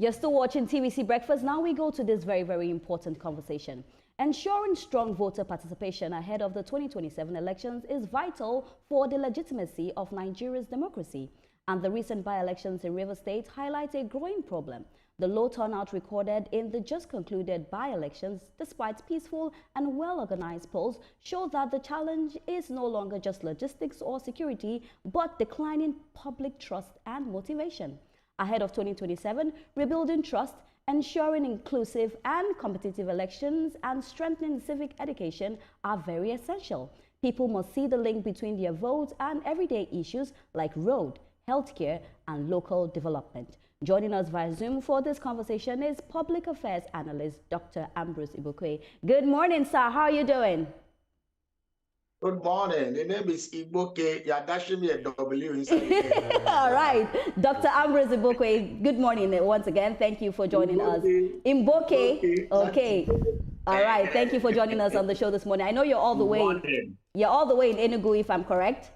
You're still watching TVC Breakfast. Now we go to this very, very important conversation. Ensuring strong voter participation ahead of the 2027 elections is vital for the legitimacy of Nigeria's democracy. And the recent by-elections in Rivers State highlight a growing problem. The low turnout recorded in the just concluded by-elections, despite peaceful and well-organized polls, show that the challenge is no longer just logistics or security, but declining public trust and motivation. Ahead of 2027, rebuilding trust, ensuring inclusive and competitive elections, and strengthening civic education are very essential. People must see the link between their votes and everyday issues like road, healthcare, and local development. Joining us via Zoom for this conversation is Public Affairs Analyst Dr. Ambrose Ibokwe. Good morning, sir. How are you doing? Good morning. The name is Iboke. You're dashing me a W inside. All right. Dr. Ambrose Ibokwe, good morning once again. Thank you for joining us. Imboke. Okay. All right. Thank you for joining us on the show this morning. I know you're all the way in Enugu, if I'm correct.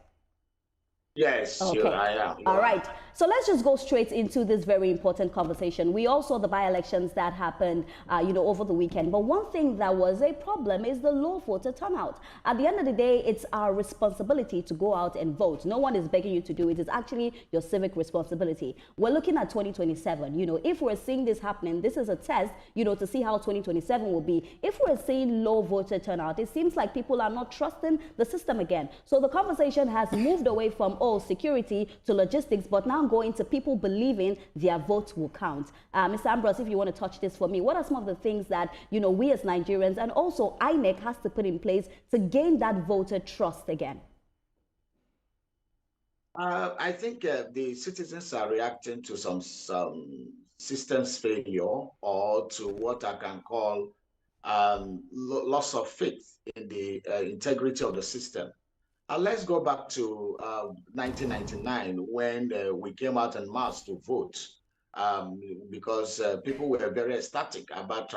Yes, okay. Sure, I am. All right. So let's just go straight into this very important conversation. We all saw the by-elections that happened, over the weekend. But one thing that was a problem is the low voter turnout. At the end of the day, it's our responsibility to go out and vote. No one is begging you to do it. It's actually your civic responsibility. We're looking at 2027. If we're seeing this happening, this is a test, to see how 2027 will be. If we're seeing low voter turnout, it seems like people are not trusting the system again. So the conversation has moved away from, security to logistics, but now going to people believing their votes will count. Mr. Ambrose, if you want to touch this for me, what are some of the things that, we as Nigerians and also INEC has to put in place to gain that voter trust again? I think the citizens are reacting to some systems failure or to what I can call loss of faith in the integrity of the system. Let's go back to 1999 when we came out en masse to vote because people were very ecstatic about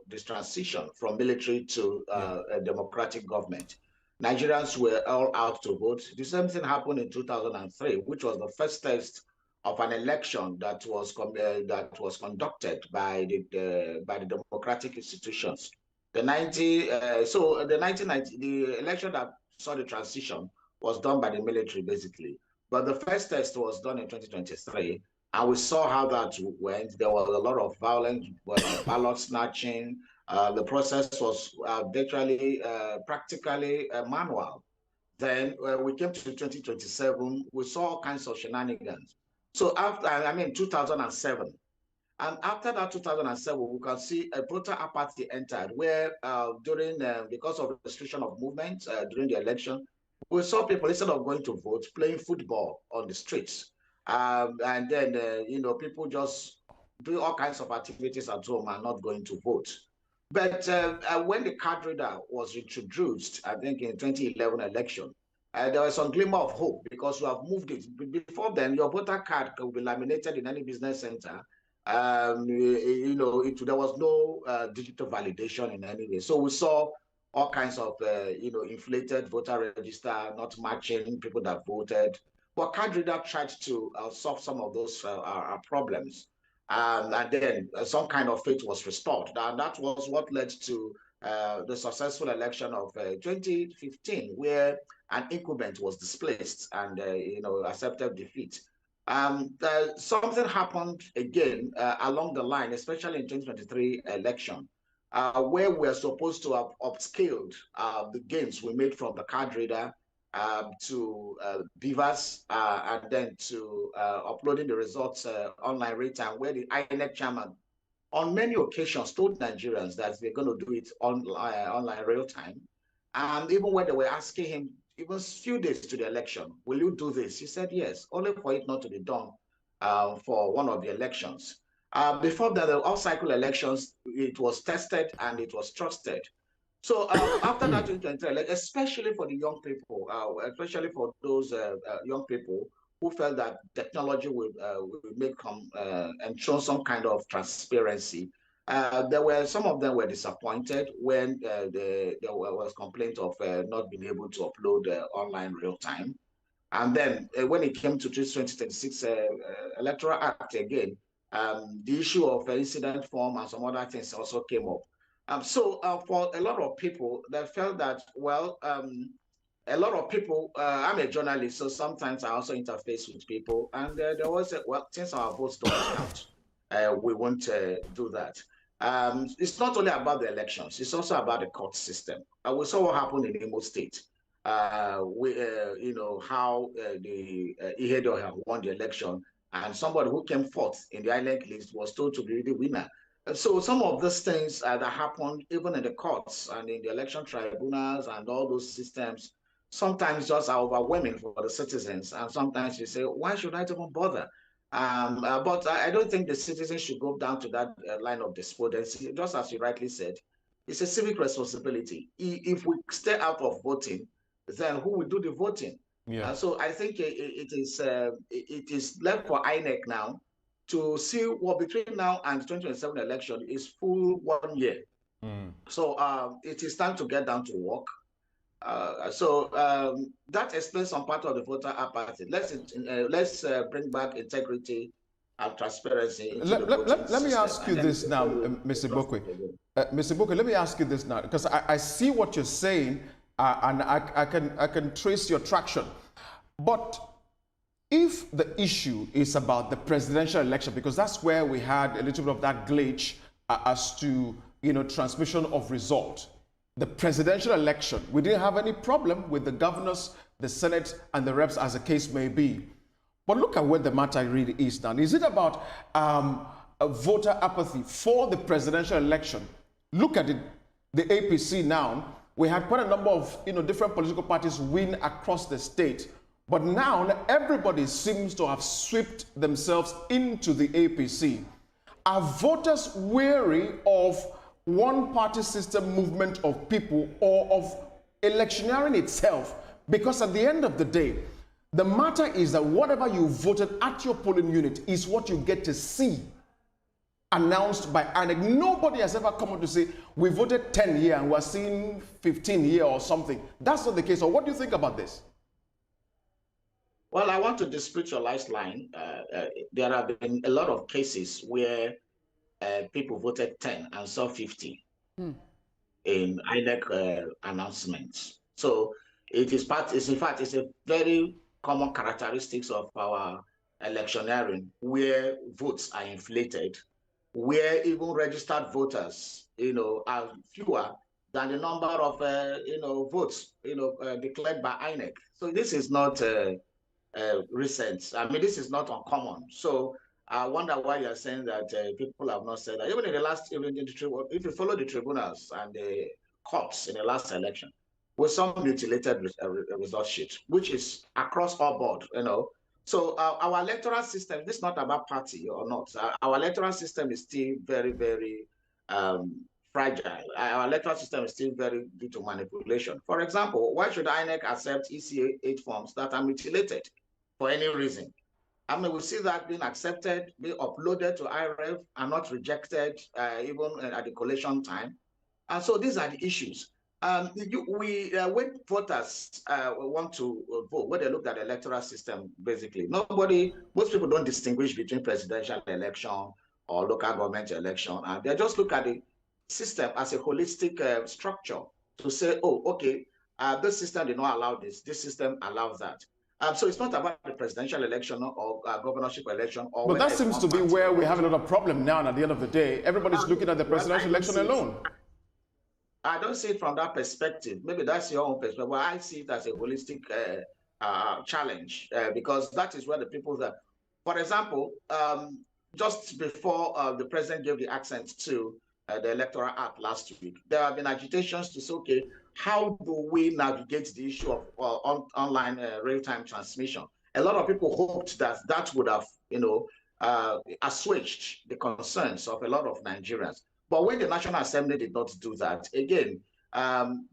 this transition from military to a democratic government. Nigerians were all out to vote. The same thing happened in 2003, which was the first test of an election that was conducted by the democratic institutions. The election that saw the transition was done by the military, basically. But the first test was done in 2023, and we saw how that went. There was a lot of violence, ballot snatching. The process was practically manual. Then we came to 2027, we saw all kinds of shenanigans. So after, 2007, and after that 2007, we can see a voter apathy entered where because of restriction of movement during the election, we saw people, instead of going to vote, playing football on the streets. And then, people just do all kinds of activities at home and not going to vote. But when the card reader was introduced, I think in 2011 election, there was some glimmer of hope because you have moved it. Before then, your voter card could be laminated in any business center. There was no digital validation in any way. So we saw all kinds of, inflated voter register, not matching people that voted. But card reader tried to solve some of those problems. And then some kind of faith was restored. And that was what led to the successful election of 2015, where an incumbent was displaced and, accepted defeat. Something happened again along the line, especially in 2023 election, where we're supposed to have upscaled the gains we made from the card reader to beavers and then to uploading the results online real time, where the INEC chairman on many occasions told Nigerians that they're going to do it online real time. And even when they were asking him, even a few days to the election, will you do this? He said yes, only for it not to be done for one of the elections. Before that, the all-cycle elections, it was tested and it was trusted. So after that 2023, especially for the young people, especially for those young people who felt that technology would make and show some kind of transparency, some of them were disappointed when there was complaint of not being able to upload online real time. And then when it came to 2026 Electoral Act again, The issue of incident form and some other things also came up. So for a lot of people, they felt that, well, a lot of people, I'm a journalist, so sometimes I also interface with people, and there was, well, since our votes don't count, we won't do that. It's not only about the elections, it's also about the court system. We saw what happened in Imo State. How the Ihedo won the election, and somebody who came fourth in the island list was told to be the winner. So some of these things that happened even in the courts and in the election tribunals and all those systems sometimes just are overwhelming for the citizens. And sometimes you say, why should I even bother? But I don't think the citizens should go down to that line of despondency. Just as you rightly said, it's a civic responsibility. If we stay out of voting, then who will do the voting? Yeah. So I think it is left for INEC now to see what between now and the 2027 election is full 1 year. So it is time to get down to work. That explains some part of the voter apathy. Let's bring back integrity and transparency into the voting let me system. ask you this now, Mr. Bokwe. Mr. Bokwe, let me ask you this now, because I see what you're saying, and I can trace your traction. But if the issue is about the presidential election, because that's where we had a little bit of that glitch as to transmission of result. The presidential election, we didn't have any problem with the governors, the Senate, and the reps, as the case may be. But look at where the matter really is now. Is it about a voter apathy for the presidential election? Look at it, the APC now. We had quite a number of different political parties win across the state. But now everybody seems to have swept themselves into the APC. Are voters wary of one-party system movement of people or of electioneering itself? Because at the end of the day, the matter is that whatever you voted at your polling unit is what you get to see announced by INEC. Nobody has ever come out to say, we voted 10 here and we're seeing 15 here or something. That's not the case. So what do you think about this? Well, I want to dispute your last line. There have been a lot of cases where people voted 10 and saw 50 in INEC announcements. So it is in fact, it's a very common characteristics of our electioneering, where votes are inflated, where even registered voters, are fewer than the number of, votes, declared by INEC. So this is not recent. I mean, this is not uncommon. So I wonder why you're saying that people have not said that. Even in the last, if you follow the tribunals and the courts in the last election, with some mutilated result sheet, which is across all board, So our electoral system, this is not about party or not. Our electoral system is still very, very fragile. Our electoral system is still very due to manipulation. For example, why should INEC accept ECA 8 forms that are mutilated for any reason? I mean, we see that being accepted, being uploaded to IRF, and not rejected even at the collation time. And so these are the issues. When voters want to vote, when they look at the electoral system, basically, most people don't distinguish between presidential election or local government election. And they just look at the system as a holistic structure to say, oh, okay, this system did not allow this system allows that. So it's not about the presidential election or governorship election. But that seems to be where we have a lot of problem now, and at the end of the day, everybody's looking at the presidential election alone. I don't see it from that perspective. Maybe that's your own perspective. But I see it as a holistic challenge because that is where the people that, for example, just before the president gave the accent to the Electoral Act last week, there have been agitations to say, okay, how do we navigate the issue of online real-time transmission? A lot of people hoped that that would have, assuaged the concerns of a lot of Nigerians. But when the National Assembly did not do that, again,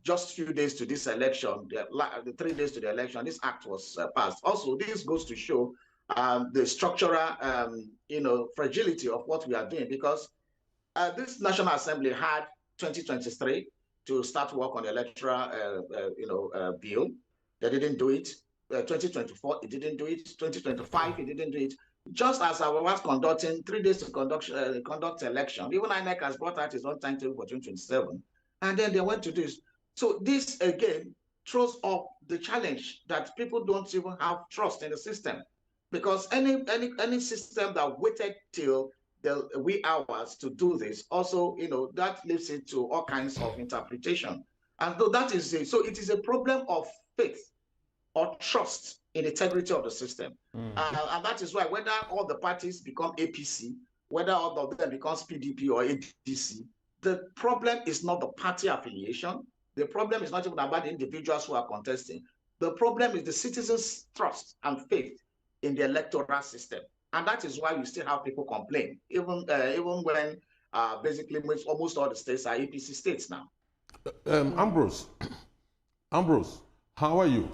just a few days to this election, the 3 days to the election, this act was passed. Also, this goes to show the structural, fragility of what we are doing, because this National Assembly had 2023 to start work on the electoral, bill. They didn't do it. 2024, it didn't do it. 2025, it didn't do it. Just as I was conducting 3 days to conduct election, even INEC has brought out his own timetable for 2027, and then they went to this. So this again throws up the challenge that people don't even have trust in the system, because any system that waited till the wee hours to do this, also, that leads it to all kinds of interpretation. And so that is it. So it is a problem of faith or trust in the integrity of the system. And that is why whether all the parties become APC, whether all of them becomes PDP or ADC, the problem is not the party affiliation. The problem is not even about the individuals who are contesting. The problem is the citizens' trust and faith in the electoral system. And that is why we still have people complain, even when basically almost all the states are APC states now. Ambrose, how are you?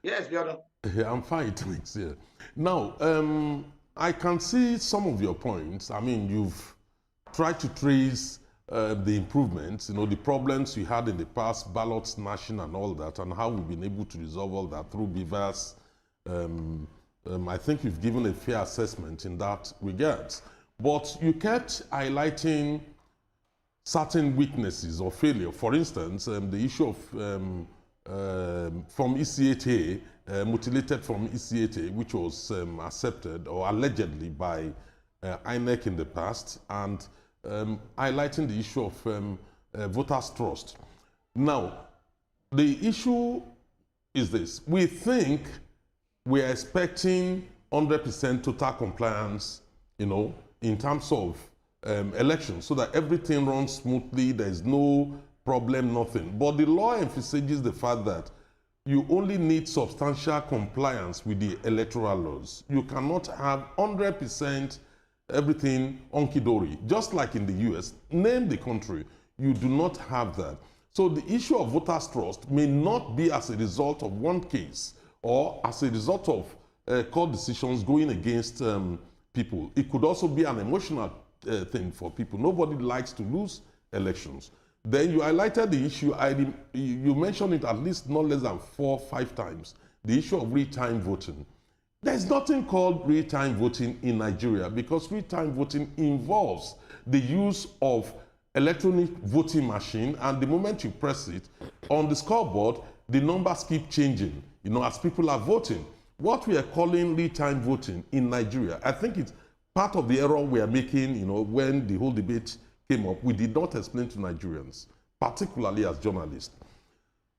Yes, Bjorn. Yeah, I'm fine, thanks. Yeah. Now, I can see some of your points. I mean, you've tried to trace the improvements, the problems we had in the past, ballot snatching and all that, and how we've been able to resolve all that through BVAS. I think you've given a fair assessment in that regard. But you kept highlighting certain weaknesses or failure. For instance, the issue of from EC8A, mutilated from EC8A, which was accepted or allegedly by INEC in the past, and highlighting the issue of voters' trust. Now, the issue is this. We think we are expecting 100% total compliance, in terms of elections, so that everything runs smoothly, there is no problem, nothing. But the law emphasizes the fact that you only need substantial compliance with the electoral laws. You cannot have 100% everything hunky-dory. Just like in the US, name the country, you do not have that. So the issue of voters' trust may not be as a result of one case or as a result of court decisions going against people. It could also be an emotional thing for people. Nobody likes to lose elections. Then you highlighted the issue, you mentioned it at least not less than 4 or 5 times, the issue of real-time voting. There's nothing called real-time voting in Nigeria, because real-time voting involves the use of electronic voting machine, and the moment you press it, on the scoreboard, the numbers keep changing, as people are voting. What we are calling real-time voting in Nigeria, I think it's part of the error we are making, when the whole debate came up, we did not explain to Nigerians, particularly as journalists.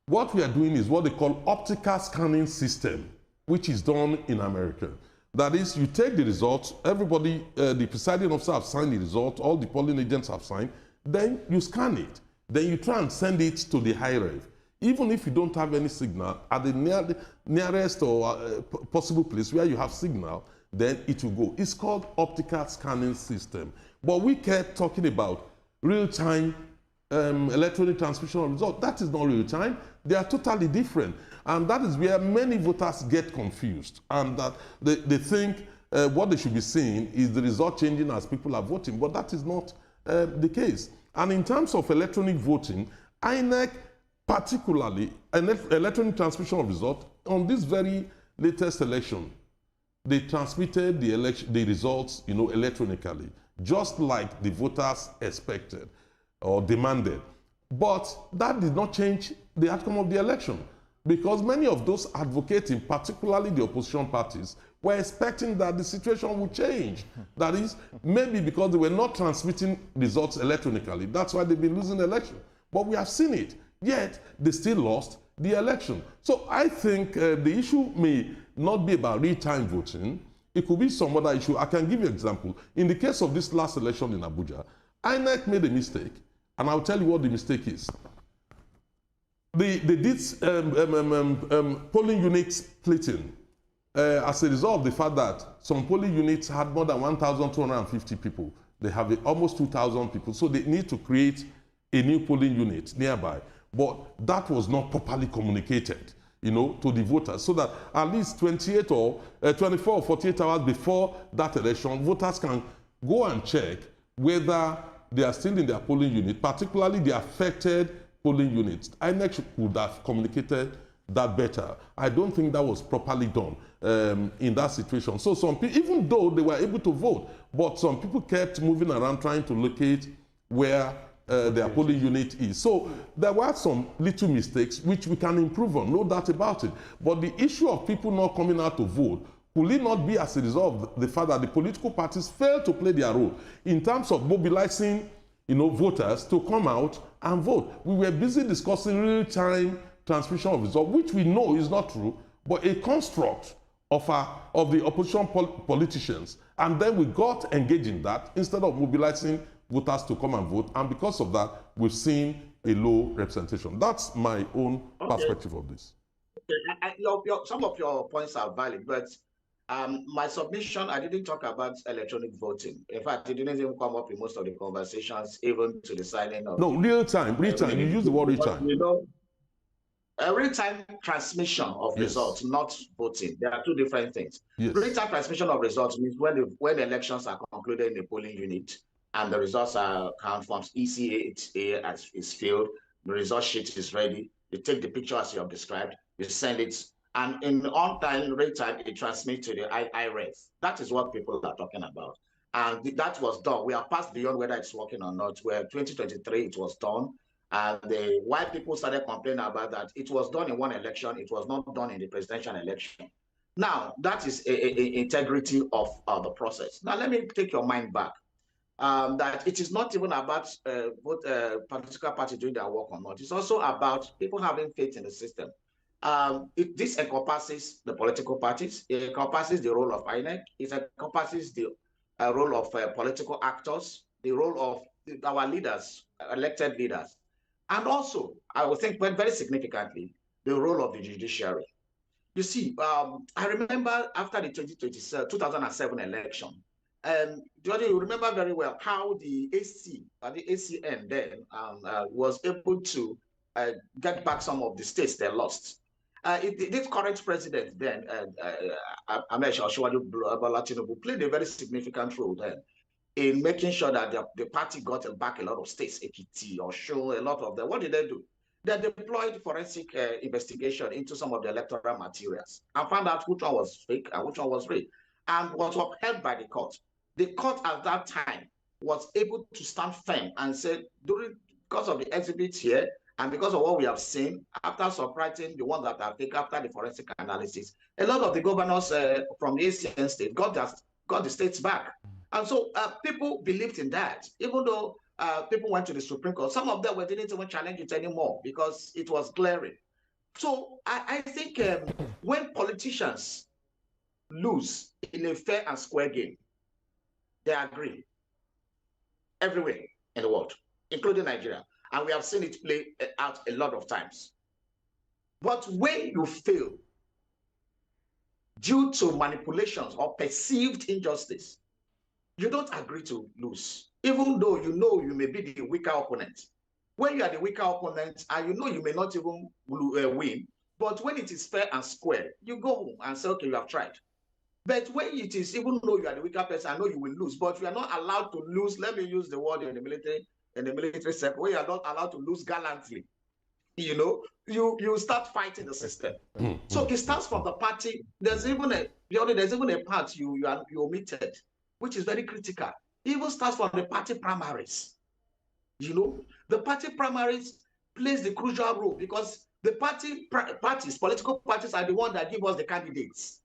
What we are doing is what they call optical scanning system, which is done in America. That is, you take the results, everybody, the presiding officer have signed the result, all the polling agents have signed, then you scan it. Then you try and send it to the high rev. Even if you don't have any signal, at the nearest or possible place where you have signal, then it will go. It's called optical scanning system. But we kept talking about real-time electronic transmission of results. That is not real-time. They are totally different. And that is where many voters get confused. And that they think what they should be seeing is the result changing as people are voting. But that is not the case. And in terms of electronic voting, INEC, particularly electronic transmission of results, on this very latest election, they transmitted the results, electronically, just like the voters expected or demanded. But that did not change the outcome of the election, because many of those advocating, particularly the opposition parties, were expecting that the situation would change. That is, maybe because they were not transmitting results electronically. That's why they've been losing the election. But we have seen it. Yet, they still lost the election. So I think the issue may not be about real-time voting. It could be some other issue. I can give you an example. In the case of this last election in Abuja, INEC made a mistake, and I'll tell you what the mistake is. They did polling unit splitting as a result of the fact that some polling units had more than 1,250 people. They have almost 2,000 people, so they need to create a new polling unit nearby. But that was not properly communicated, to the voters, so that at least 24 or 48 hours before that election, voters can go and check whether they are still in their polling unit, particularly the affected polling units. INEC would have communicated that better. I don't think that was properly done in that situation. So some people, even though they were able to vote, but some people kept moving around trying to locate where their polling unit is. So there were some little mistakes which we can improve on, no doubt about it. But the issue of people not coming out to vote, could it not be as a result of the fact that the political parties failed to play their role in terms of mobilizing, voters to come out and vote? We were busy discussing real-time transmission of results, which we know is not true, but a construct of the opposition politicians. And then we got engaged in that instead of mobilizing voters to come and vote. And because of that, we've seen a low representation. That's my own perspective of this. Okay. Some of your points are valid, but my submission, I didn't talk about electronic voting. In fact, it didn't even come up in most of the conversations, even to the signing of... No, real time. You use the word real time. A real-time transmission of results, not voting. There are two different things. Yes. Real-time transmission of results means when elections are concluded in a polling unit and the results are count forms ECA as is filled, the result sheet is ready, you take the picture as you have described, you send it, and in on-time, real-time, it transmits to the IREF. That is what people are talking about. And that was done. We are past beyond whether it's working or not, where 2023 it was done. And why people started complaining about that, it was done in one election, it was not done in the presidential election. Now, that is integrity of the process. Now, let me take your mind back. That it is not even about what political parties doing their work or not. It's also about people having faith in the system. This encompasses the political parties, it encompasses the role of INEC, it encompasses the role of political actors, the role of our leaders, elected leaders. And also, I would think very significantly, the role of the judiciary. You see, I remember after the 2007 election, you remember very well how the ACN then was able to get back some of the states they lost. This current president then, Amesh Oshowaju Tinubu, played a very significant role then in making sure that the party got back a lot of states, Ekiti, Osho, a lot of them. What did they do? They deployed forensic investigation into some of the electoral materials and found out which one was fake and which one was real, and was upheld by the court. The court at that time was able to stand firm and say, because of the exhibits here and because of what we have seen, after subtracting the ones that are fake after the forensic analysis, a lot of the governors from the ACN state got the states back. And so people believed in that, even though people went to the Supreme Court. Some of them didn't even challenge it anymore because it was glaring. So I think when politicians lose in a fair and square game, they agree everywhere in the world, including Nigeria. And we have seen it play out a lot of times. But when you fail due to manipulations or perceived injustice, you don't agree to lose, even though you know you may be the weaker opponent. When you are the weaker opponent and you know you may not even win, but when it is fair and square, you go home and say, okay, you have tried. But when it is, even though you are the weaker person, I know you will lose, but you are not allowed to lose. Let me use the word in the military circle, where you are not allowed to lose gallantly. You start fighting the system. So it starts from the party. There's even a part you omitted, which is very critical. It even starts from the party primaries. The party primaries plays the crucial role because the political parties are the ones that give us the candidates,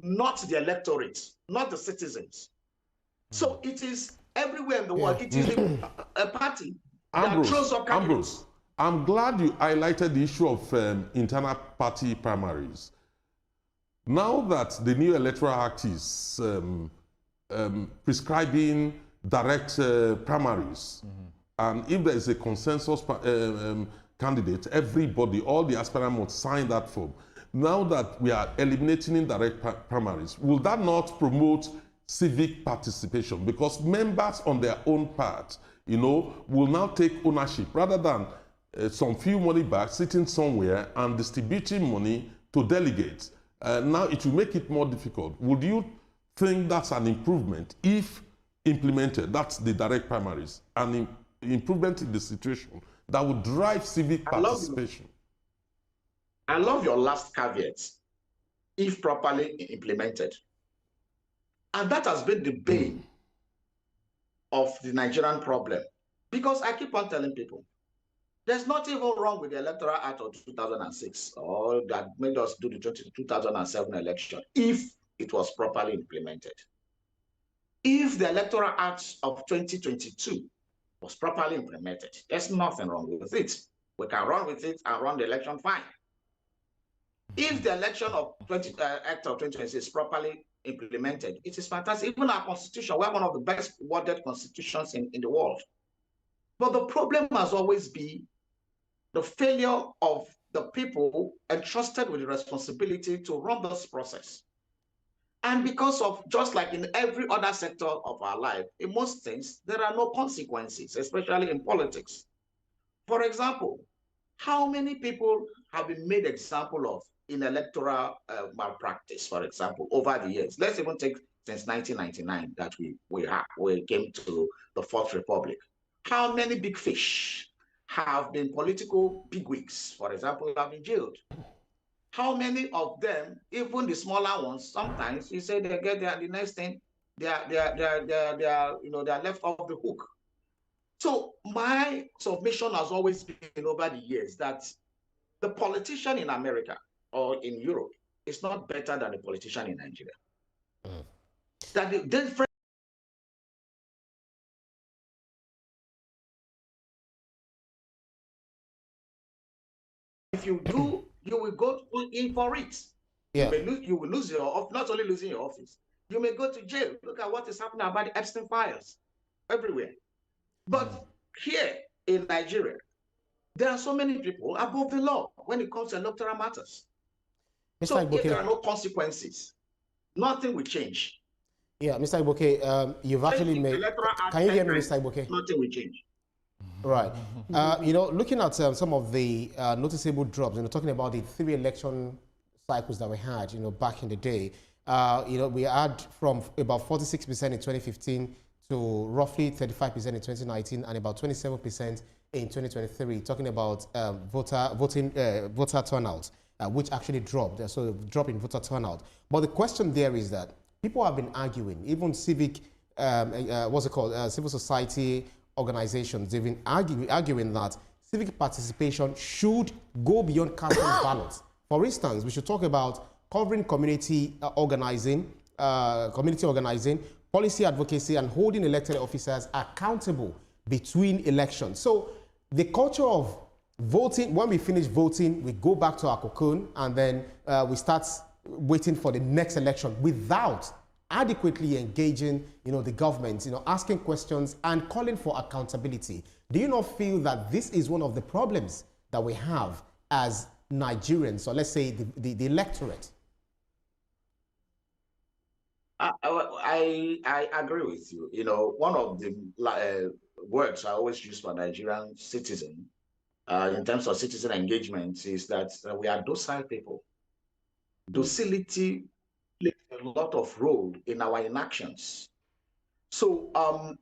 not the electorate, not the citizens. So it is everywhere in the world. It is a party that throws up candidates. I'm glad you highlighted the issue of internal party primaries. Now that the new Electoral Act is prescribing direct primaries, and if there is a consensus candidate, everybody, all the aspirants must sign that form. Now that we are eliminating indirect primaries, will that not promote civic participation? Because members on their own part, will now take ownership rather than some few money back, sitting somewhere and distributing money to delegates. Now it will make it more difficult. Would you think that's an improvement if implemented? That's the direct primaries, an improvement in the situation that would drive civic participation. I love your last caveat, if properly implemented. And that has been the bane of the Nigerian problem. Because I keep on telling people, there's nothing even wrong with the Electoral Act of 2006 or that made us do the 2007 election if it was properly implemented. If the Electoral Act of 2022 was properly implemented, there's nothing wrong with it. We can run with it and run the election fine. If the election of Act of 2026 is properly implemented, it is fantastic. Even our constitution, we're one of the best worded constitutions in the world. But the problem has always been the failure of the people entrusted with the responsibility to run this process. And because of, just like in every other sector of our life, in most things, there are no consequences, especially in politics. For example, how many people have been made example of in electoral malpractice, for example, over the years? Let's even take since 1999 that we came to the Fourth Republic. How many big fish have been political bigwigs, for example, have been jailed? How many of them, even the smaller ones, sometimes you say they get there, the next thing they are left off the hook. So my submission has always been over the years that the politician in America or in Europe is not better than the politician in Nigeria. That the difference. If you do, you will go in for it. Yeah. You will lose your office, not only losing your office, you may go to jail. Look at what is happening about the Epstein files everywhere. But here in Nigeria, there are so many people above the law when it comes to electoral matters. So if there are no consequences, nothing will change. Yeah, Mr. Iboke, you've actually made. Can you hear me, Mr. Iboke? Nothing will change. Right. Looking at some of the noticeable drops, talking about the 3 election cycles that we had, back in the day, we had from about 46% in 2015 to roughly 35% in 2019 and about 27% in 2023, talking about voter turnout, which actually dropped, so drop in voter turnout. But the question there is that people have been arguing, even civic, civil society organizations, they've been arguing that civic participation should go beyond casting ballots. For instance, we should talk about covering community organizing, policy advocacy, and holding elected officers accountable between elections. So the culture of voting, when we finish voting, we go back to our cocoon and then we start waiting for the next election without adequately engaging, the government, asking questions and calling for accountability. Do you not feel that this is one of the problems that we have as Nigerians, or let's say the electorate? I agree with you. One of the words I always use for Nigerian citizen in terms of citizen engagement is that we are docile people. Docility plays a lot of role in our inactions. So,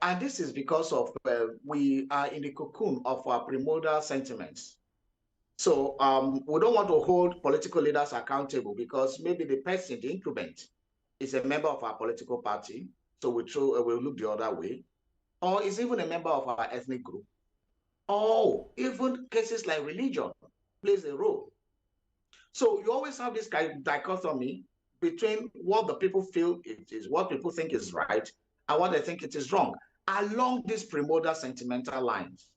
and this is because of we are in the cocoon of our primordial sentiments. So we don't want to hold political leaders accountable because maybe the person, the incumbent, is a member of our political party, so we'll look the other way, or is even a member of our ethnic group, or even cases like religion plays a role. So you always have this kind of dichotomy between what the people feel it is, what people think is right, and what they think it is wrong, along these primordial sentimental lines.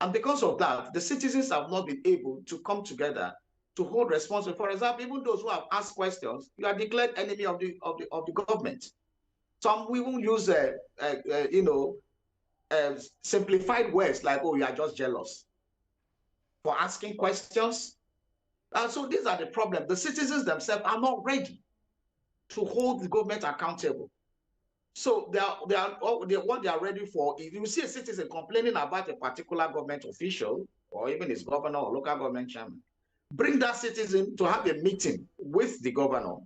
And because of that, the citizens have not been able to come together to hold responsibility. For example, even those who have asked questions, you are declared enemy of the government. Some we will use simplified words like, "Oh, you are just jealous," for asking questions. And so these are the problems. The citizens themselves are not ready to hold the government accountable. So what they are ready for, if you see a citizen complaining about a particular government official, or even his governor or local government chairman, bring that citizen to have a meeting with the governor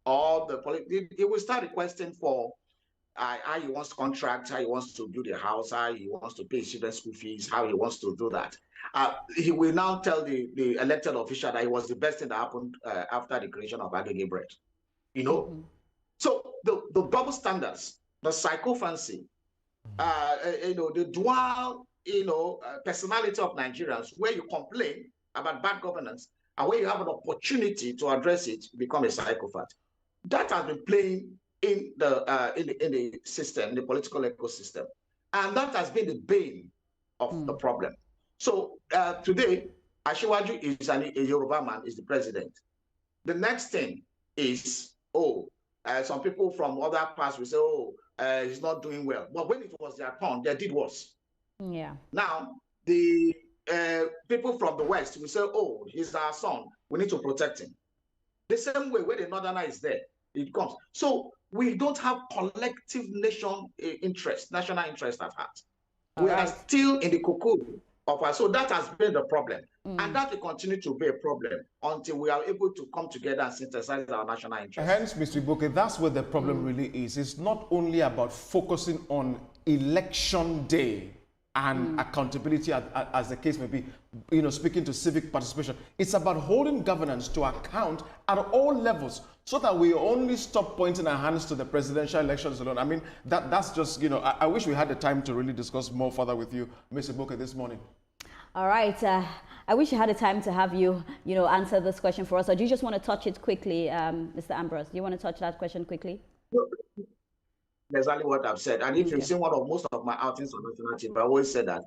or the he will start requesting for how he wants to contract, how he wants to build a house, how he wants to pay his children's school fees, how he wants to do that. He will now tell the elected official that it was the best thing that happened after the creation of Agege bread. You know, so the double standards, the psychophancy, the dual, personality of Nigerians, where you complain about bad governance and when you have an opportunity to address it, become a psychopath. That has been playing in the system, in the political ecosystem, and that has been the bane of the problem. So today, Asiwaju is a Yoruba man, is the president. The next thing is, some people from other parts will say, he's not doing well. But when it was their turn, they did worse. Yeah. Now, the people from the West will say, he's our son. We need to protect him. The same way, when the Northerner is there, it comes. So we don't have collective national interest at heart. We are still in the cocoon of us. So that has been the problem. And that will continue to be a problem until we are able to come together and synthesize our national interest. Hence, Mr. Iboke, that's where the problem really is. It's not only about focusing on election day and accountability, as the case may be, speaking to civic participation. It's about holding governance to account at all levels so that we only stop pointing our hands to the presidential elections alone. I mean, that's just, I wish we had the time to really discuss more further with you, Mr. Iboke, this morning. All right. I wish you had the time to have you, answer this question for us. Or do you just want to touch it quickly, Mr. Ambrose? Do you want to touch that question quickly? Exactly what I've said. And if you've seen most of my outings on national TV, I always say that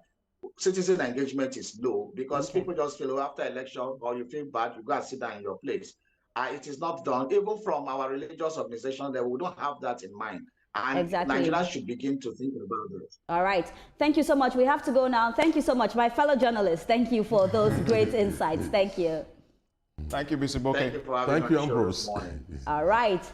citizen engagement is low because people just feel after election or you feel bad, you go and sit down in your place. It is not done. Even from our religious organizations, that we don't have that in mind. And Nigerians should begin to think about it. All right. Thank you so much. We have to go now. Thank you so much, my fellow journalists. Thank you for those great insights. Thank you. Thank you, Mr. Iboke. Thank you for having me. Thank you, Ambrose. All right.